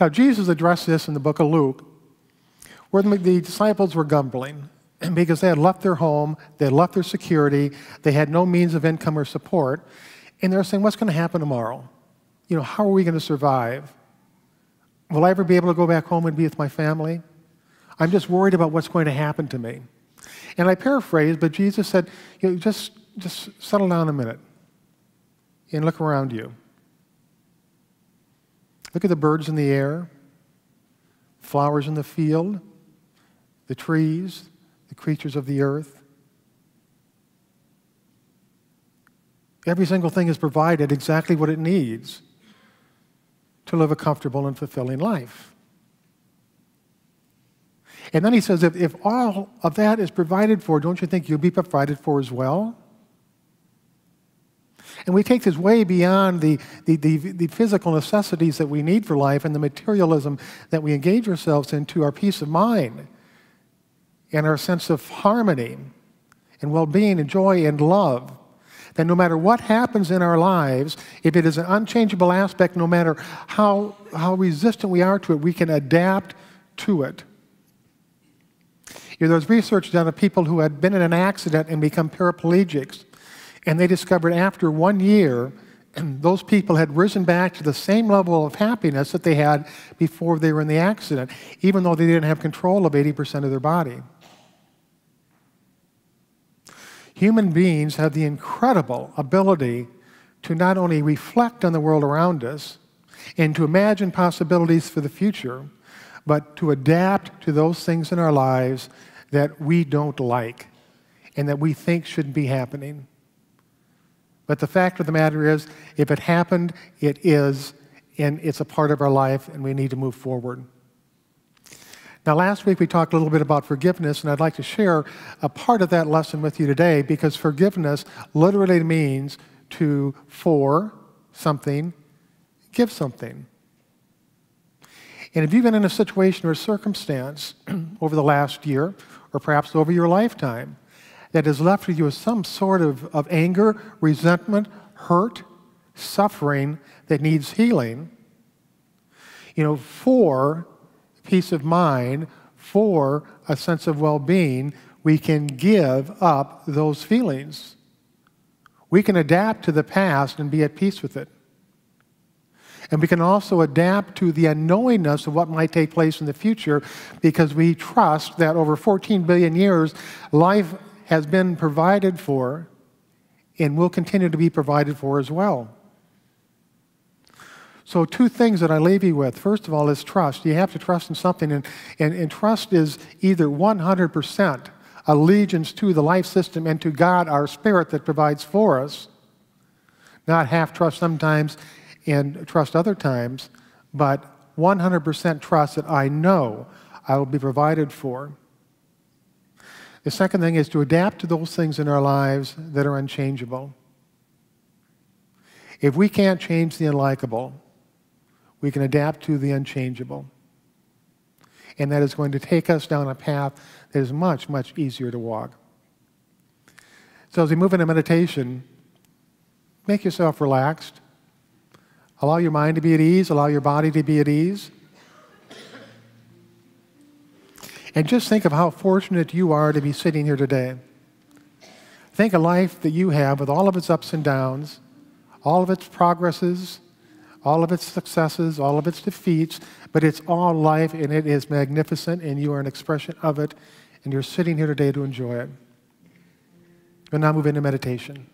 Now, Jesus addressed this in the book of Luke, where the disciples were grumbling because they had left their home, they had left their security, they had no means of income or support, and they're saying, what's going to happen tomorrow? How are we going to survive? Will I ever be able to go back home and be with my family? I'm just worried about what's going to happen to me. And I paraphrase, but Jesus said, just settle down a minute and look around you. Look at the birds in the air, flowers in the field, the trees, the creatures of the earth. Every single thing is provided exactly what it needs to live a comfortable and fulfilling life. And then he says, if all of that is provided for, don't you think you'll be provided for as well? And we take this way beyond the physical necessities that we need for life and the materialism that we engage ourselves into, our peace of mind and our sense of harmony and well-being and joy and love. That no matter what happens in our lives, if it is an unchangeable aspect, no matter how resistant we are to it, we can adapt to it. There was research done of people who had been in an accident and become paraplegics, and they discovered after 1 year, those people had risen back to the same level of happiness that they had before they were in the accident, even though they didn't have control of 80% of their body. Human beings have the incredible ability to not only reflect on the world around us and to imagine possibilities for the future, but to adapt to those things in our lives that we don't like and that we think shouldn't be happening. But the fact of the matter is, if it happened, it is, and it's a part of our life, and we need to move forward. Now, last week we talked a little bit about forgiveness, and I'd like to share a part of that lesson with you today, because forgiveness literally means to for something, give something. And if you've been in a situation or circumstance over the last year, or perhaps over your lifetime, that has left you with some sort of anger, resentment, hurt, suffering that needs healing, for peace of mind, for a sense of well-being, we can give up those feelings. We can adapt to the past and be at peace with it. And we can also adapt to the unknowingness of what might take place in the future, because we trust that over 14 billion years, life has been provided for and will continue to be provided for as well. So 2 things that I leave you with. First of all is trust. You have to trust in something, and trust is either 100% allegiance to the life system and to God, our spirit that provides for us, not half trust sometimes and trust other times, but 100% trust that I know I will be provided for. The second thing is to adapt to those things in our lives that are unchangeable. If we can't change the unlikable, we can adapt to the unchangeable. And that is going to take us down a path that is much, much easier to walk. So as we move into meditation, make yourself relaxed. Allow your mind to be at ease. Allow your body to be at ease. And just think of how fortunate you are to be sitting here today. Think of life that you have with all of its ups and downs, all of its progresses, all of its successes, all of its defeats, but it's all life, and it is magnificent, and you are an expression of it, and you're sitting here today to enjoy it. We'll now move into meditation.